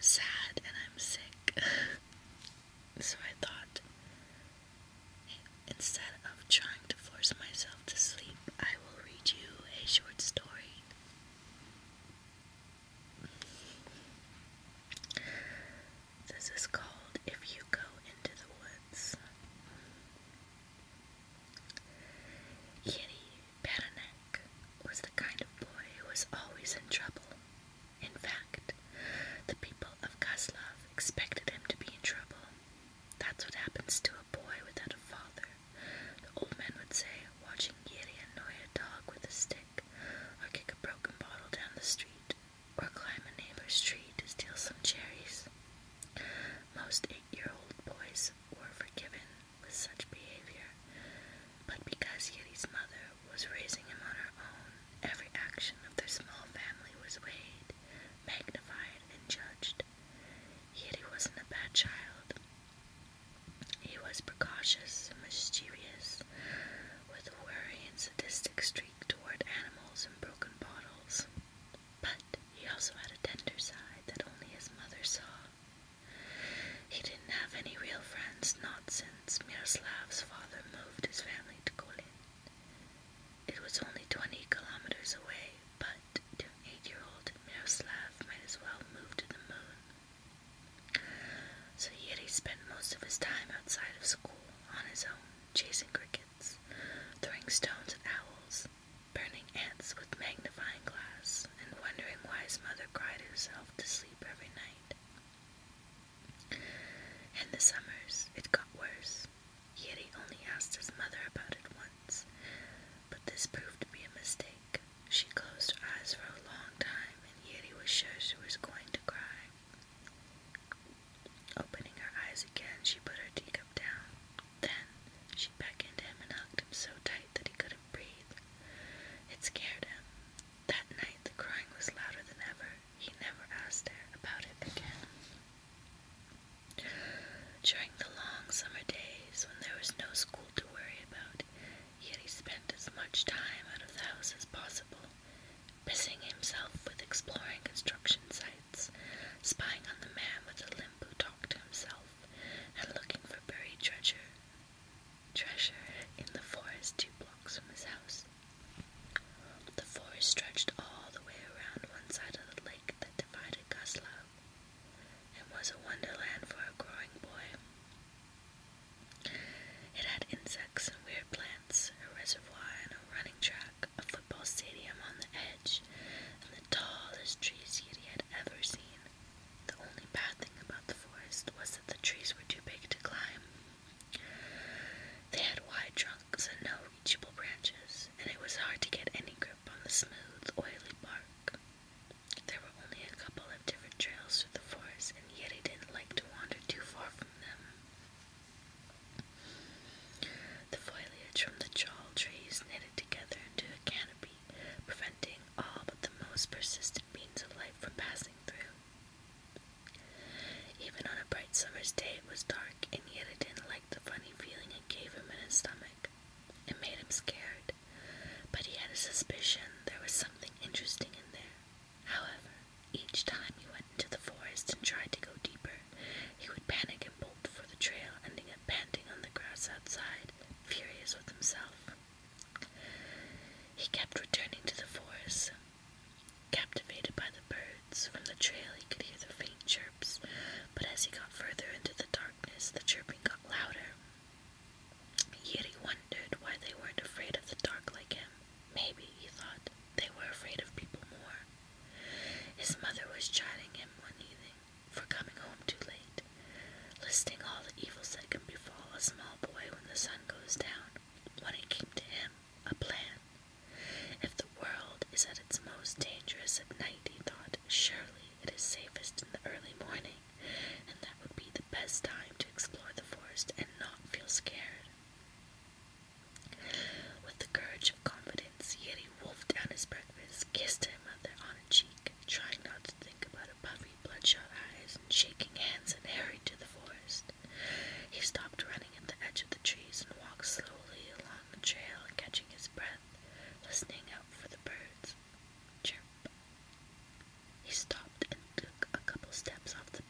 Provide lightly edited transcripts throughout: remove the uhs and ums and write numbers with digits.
sad and I'm sick. So I thought, instead of trying to force myself to sleep, I will read you a short story. This is called If You Go Into the Woods. Yeti Patanek was the kind of boy who was always in trouble. In fact, the people of Kaslav expected him to be in trouble. That's what happens to a boy without a father, the old man would say, watching Yeti annoy a dog with a stick, or kick a broken bottle down the street, or climb a neighbor's tree to steal some cherries. Most 8-year-old boys were forgiven with such behavior, but because Yeti's mother was raising him on her own, every action of their small family was weighed, magnified, and judged. Yeti wasn't a bad child. He was precautious and mischievous, with a worry and sadistic streak toward animals and broken bottles. But he also had a tender side that only his mother saw. He didn't have any real friends, not since Miroslav's father moved his family to Kolin. It was only 20 kilometers away, but to an 8-year-old, Miroslav might as well move to the moon. So Yeti spent most of his time outside of school, on his own, chasing crickets, throwing stones at owls, burning ants with magnifying glass, and wondering why his mother cried herself to sleep every night. In the summers, it got worse. Yeti only asked his mother about it once, but this proved to be a mistake. She closed her eyes for a long time, and Yeti was sure she was going to cry. Opening her eyes again, she put her teacup down. Then, she beckoned him and hugged him so tight that he couldn't breathe. It scared him. That night, the crying was louder than ever. He never asked her about it again. During the long summer days, when there was no school to worry about, Yeti spent as much time out of the house as possible, busying himself with exploring construction sites, spying on the man with the limp who talked to himself, and looking for buried treasure in the forest 2 blocks from his house. The forest stretched all the way around one side of the lake that divided Kaslav, and was a wonderland for a growing boy. It had insects and weird plants, a reservoir and a running track, a football stadium on the edge, and the tallest trees Yeti had ever seen. The only bad thing about the forest was that the trees were too big to climb. They had wide trunks and no reachable branches, and it was hard to get any grip on the smooth, oily bark. There were only a couple of different trails through the forest, and Yeti didn't like to wander too far from them. The foliage from the tall trees knitted together into a canopy, preventing all but the most persistent beings of life from passing through. Even on a bright summer's day, it was dark, and Yeti didn't like the funny feeling it gave him in his stomach. It made him scared, but he had a suspicion there was something interesting in there. However, each time he went into the forest and tried to go deeper, he would panic and bolt for the trail, ending up panting on the grass outside, furious with himself. He kept returning to the forest, captivated by the birds. From the trail he could hear the faint chirps, but as he got further into the darkness, the chirping got louder. Yeti wondered why they weren't afraid of the dark like him. Maybe, he thought, they were afraid of people more. His mother was chiding him one evening for coming home too late, listing all the evils that can befall a small boy when the sun goes down, when it came to him, a plan. If the world is at its most dangerous at night, he thought, surely it is safest in the early morning, and that would be the best time to explore the forest and not feel scared. With the courage of confidence, Yeti wolfed down his breakfast, kissed his mother on a cheek, trying not to think about her puffy, bloodshot eyes, and shaking hands, and hurried to the forest. He stopped running at the edge of the trees and walked slowly along the trail, catching his breath, listening out for the birds. Chirp. He stopped and took a couple steps off the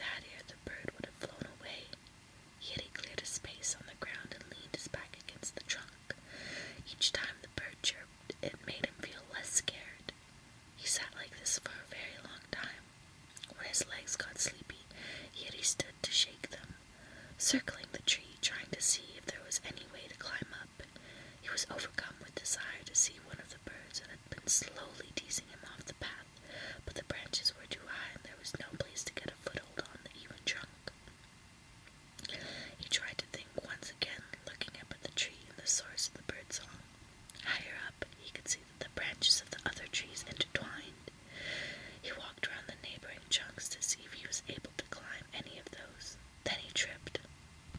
that air, the bird would have flown away. Yet he cleared a space on the ground and leaned his back against the trunk. Each time the bird chirped, it made him feel less scared. He sat like this for a very long time. When his legs got sleepy, Yeti stood to shake them, circling the tree, trying to see if there was any way to climb up. He was overcome with desire to see one of the birds that had been slowly teasing him off the path, but the branches were too high and there was no place to get a foothold on the even trunk. He tried to think once again, looking up at the tree and the source of the bird song. Higher up, he could see that the branches of the other trees intertwined. He walked around the neighboring trunks to see if he was able to climb any of those. Then he tripped.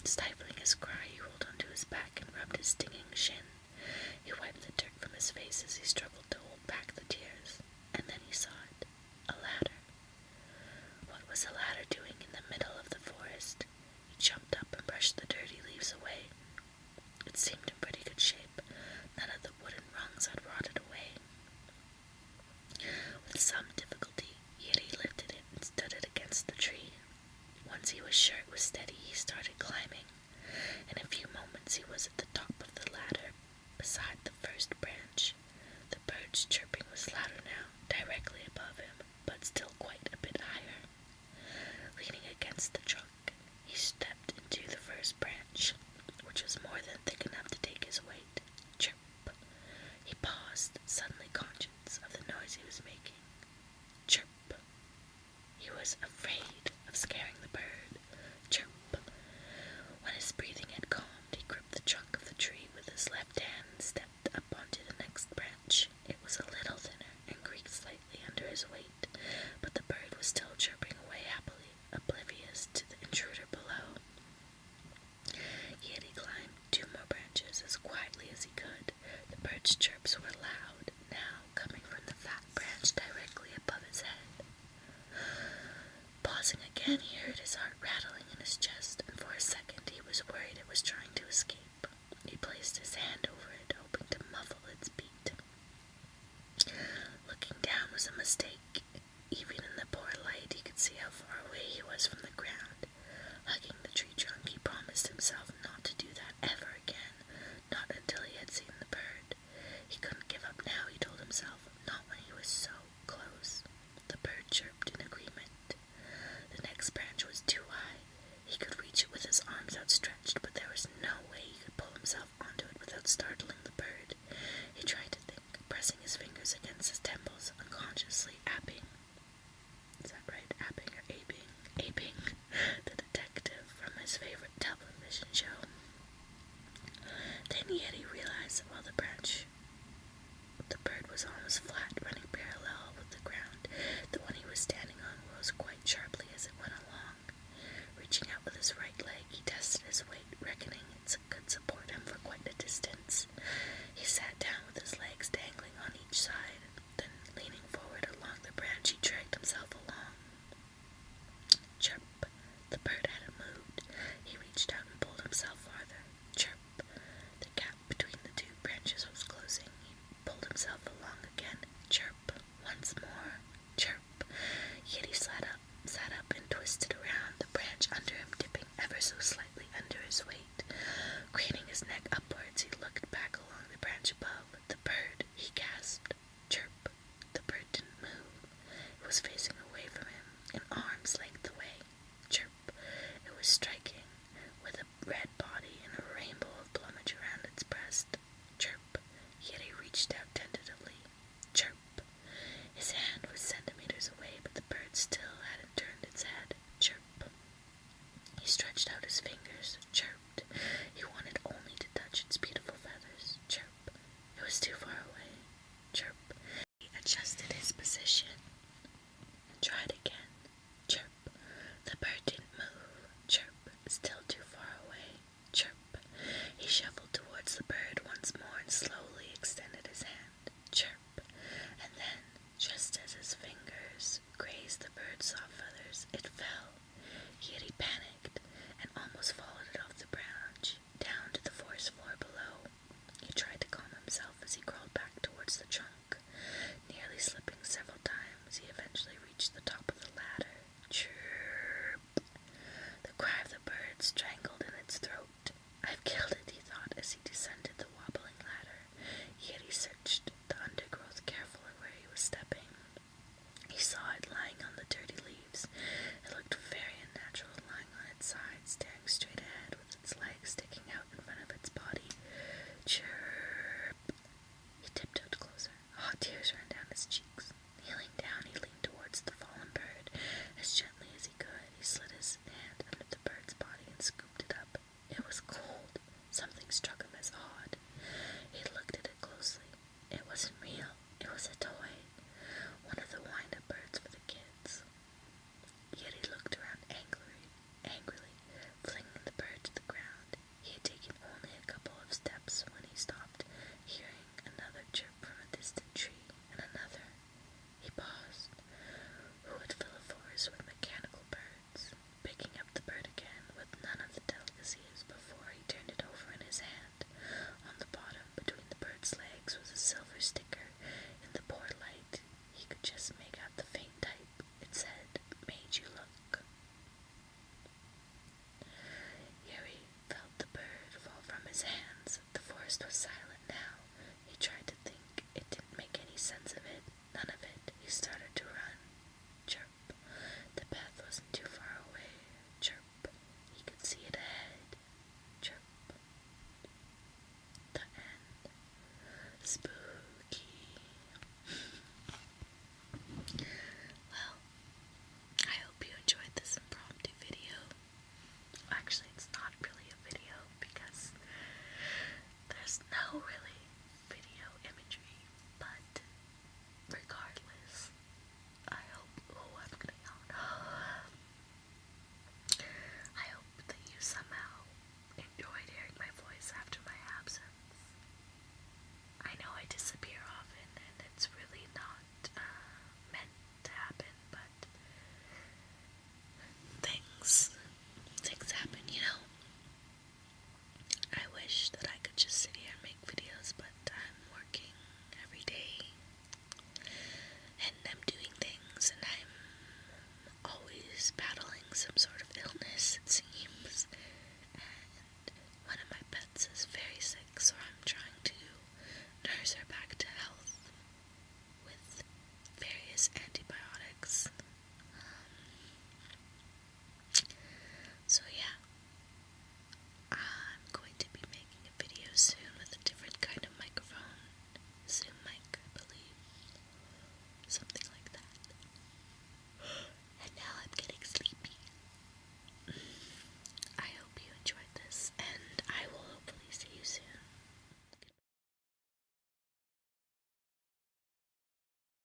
Stifling his cry, he rolled onto his back and rubbed his stinging shin. He wiped the dirt from his face as he struggled to hold back the tears. And then he saw it. A ladder. What was a ladder doing in the middle of the forest? He jumped up and brushed the dirty leaves away. It seemed in pretty good shape. None of the wooden rungs had rotted away. With some difficulty, Yeti lifted it and stood it against the tree. Once he was sure it was steady, he started climbing. In a few moments he was at the top of the ladder, beside the first branch. The bird's chirping was louder now, directly above him, but still quite a bit higher. Leaning against the trunk, he stepped into the first branch, which was more than thick enough to take his weight. Chirp. He paused, suddenly conscious of the noise he was making. Chirp. He was afraid of scaring the bird. Chirp. When his breathing had calmed, he gripped the trunk of the tree with his left hand and stepped up onto the next branch. It was a little thinner and creaked slightly under his weight, but the bird was still chirping away happily, oblivious to the intruder below. Yet he climbed 2 more branches as quietly as he could. The bird's chirps were loud, now coming from the fat branch directly above his head. Pausing again, he heard his heart rattling in his chest, and for a second he was worried it was trying to escape. He placed his hand over it, hoping to muffle its beat. Looking down was a mistake. Even in the poor light, he could see how far away he was from the ground. Hugging the tree trunk, he promised himself not to do that ever again, not until he had seen the bird. He couldn't give up now, he told himself, not when he was so close. The bird chirped in agreement. The next branch was too high. He could reach it with his arms outstretched, but there was no way he could pull himself onto it without startling the bird. He tried to think, pressing his fingers against his temples, unconsciously apping. Is that right? Apping or aping? Aping the detective from his favorite television show. Then Yeti realized that while the bird was almost flat, running parallel with the ground, the one he was standing on rose quite sharply as it went along. Reaching out with his right leg, he tested his weight, reckoning it could support him for quite a distance. He sat down with his legs dangling on each side, then leaning forward along the branch, he dragged himself along. Chirp. The bird hadn't moved. He reached out and pulled himself farther. Chirp. The gap between the 2 branches was closing. He pulled himself along again. Chirp. Once more. Chirp. Yeti sat up and twisted around, the branch under him dipping ever so slightly under his weight. Craning his neck upwards, he looked back along the branch above. The bird, he gasped. Chirp. The bird didn't move. It was facing away from him, an arm's length away. Chirp. It was striking, with a red body and a rainbow of plumage around its breast. Chirp. Yeti reached out tentatively. Chirp. His hand was centimeters away, but the bird still hadn't turned its head. Chirp. He stretched out his fingers some sort